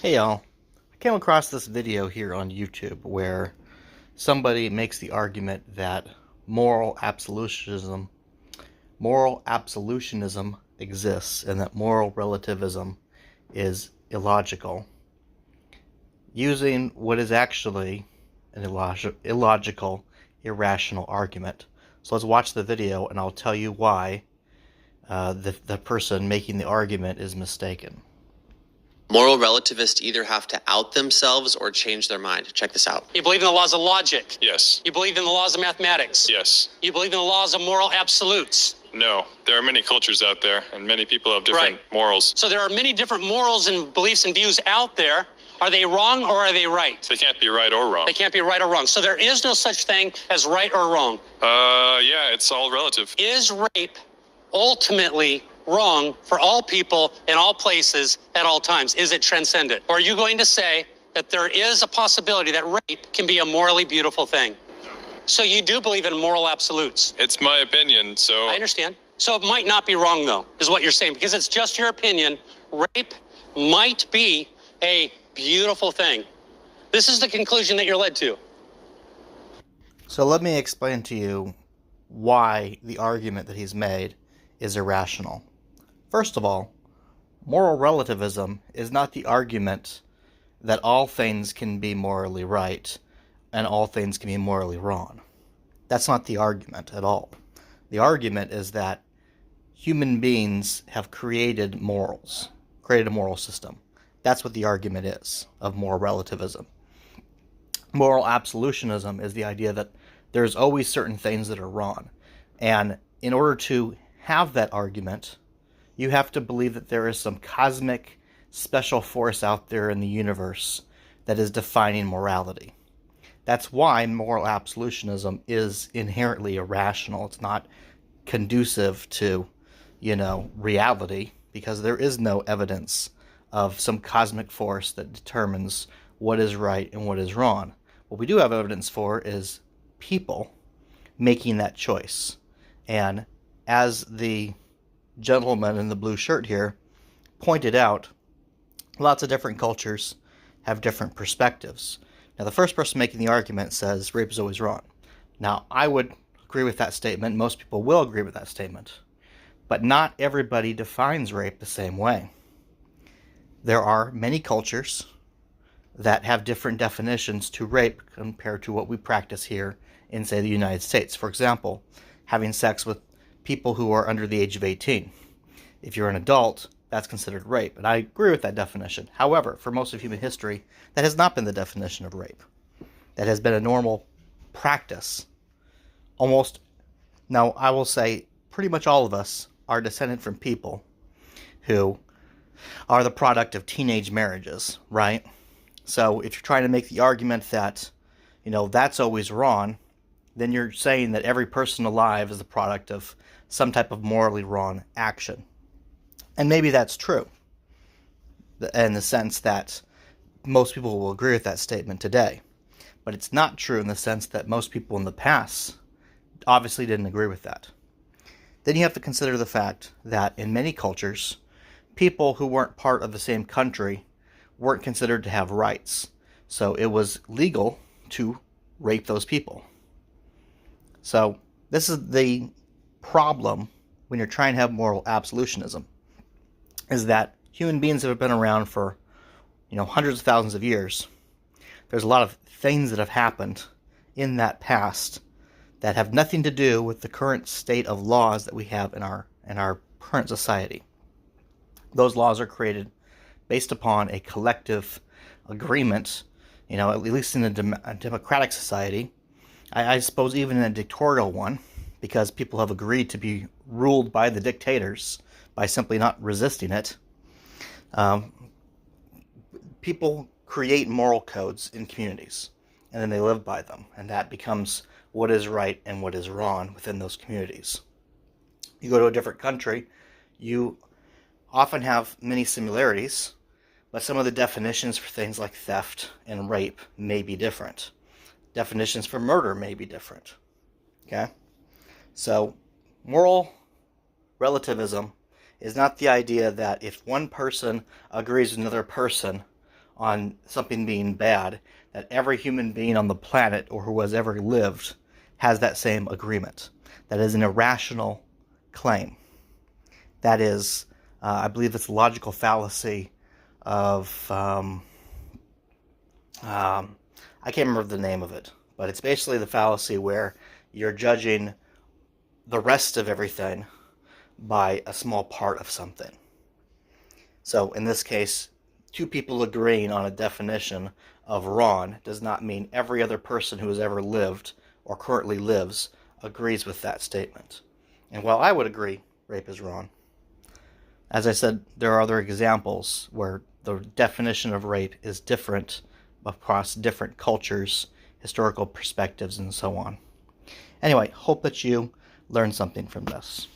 Hey y'all, I came across this video here on YouTube where somebody makes the argument that moral absolutism moral absolutionism exists and that moral relativism is illogical, using what is actually an illogical, irrational argument. So let's watch the video and I'll tell you why the person making the argument is mistaken. Moral relativists either have to out themselves or change their mind. Check this out. You believe in the laws of logic. Yes. You believe in the laws of mathematics. Yes. You believe in the laws of moral absolutes. No. There are many cultures out there, and many people have different morals. So there are many different morals and beliefs and views out there. Are they wrong or are they right? They can't be right or wrong. They can't be right or wrong. So there is no such thing as right or wrong. Yeah, it's all relative. Is rape ultimately wrong for all people in all places at all times? Is it transcendent? Or are you going to say that there is a possibility that rape can be a morally beautiful thing? So you do believe in moral absolutes? It's my opinion, so... I understand. So it might not be wrong, though, is what you're saying, because it's just your opinion. Rape might be a beautiful thing. This is the conclusion that you're led to. So let me explain to you why the argument that he's made is irrational. First of all, moral relativism is not the argument that all things can be morally right and all things can be morally wrong. That's not the argument at all. The argument is that human beings have created morals, created a moral system. That's what the argument is of moral relativism. Moral absolutionism is the idea that there's always certain things that are wrong. And in order to have that argument, you have to believe that there is some cosmic special force out there in the universe that is defining morality. That's why moral absolutionism is inherently irrational. It's not conducive to, reality, because there is no evidence of some cosmic force that determines what is right and what is wrong. What we do have evidence for is people making that choice. And as the gentleman in the blue shirt here pointed out, lots of different cultures have different perspectives. Now, the first person making the argument says rape is always wrong. Now, I would agree with that statement. Most people will agree with that statement. But not everybody defines rape the same way. There are many cultures that have different definitions to rape compared to what we practice here in, say, the United States. For example, having sex with people who are under the age of 18. If you're an adult, that's considered rape, and I agree with that definition. However, for most of human history, that has not been the definition of rape. That has been a normal practice. Now I will say, pretty much all of us are descended from people who are the product of teenage marriages, right? So if you're trying to make the argument that, that's always wrong, then you're saying that every person alive is the product of some type of morally wrong action. And maybe that's true, in the sense that most people will agree with that statement today. But it's not true in the sense that most people in the past obviously didn't agree with that. Then you have to consider the fact that in many cultures, people who weren't part of the same country weren't considered to have rights. So it was legal to rape those people. So this is the problem when you're trying to have moral absolutionism, is that human beings have been around for, hundreds of thousands of years. There's a lot of things that have happened in that past that have nothing to do with the current state of laws that we have in our current society. Those laws are created based upon a collective agreement, at least in a democratic society. I suppose even in a dictatorial one, because people have agreed to be ruled by the dictators by simply not resisting it. People create moral codes in communities, and then they live by them, and that becomes what is right and what is wrong within those communities. You go to a different country, you often have many similarities, but some of the definitions for things like theft and rape may be different. Definitions for murder may be different. Okay? So, moral relativism is not the idea that if one person agrees with another person on something being bad, that every human being on the planet or who has ever lived has that same agreement. That is an irrational claim. That is, I believe it's a logical fallacy of, I can't remember the name of it, but it's basically the fallacy where you're judging the rest of everything by a small part of something. So in this case, two people agreeing on a definition of wrong does not mean every other person who has ever lived or currently lives agrees with that statement. And while I would agree rape is wrong, as I said, there are other examples where the definition of rape is different across different cultures, historical perspectives, and so on. Anyway, hope that you learned something from this.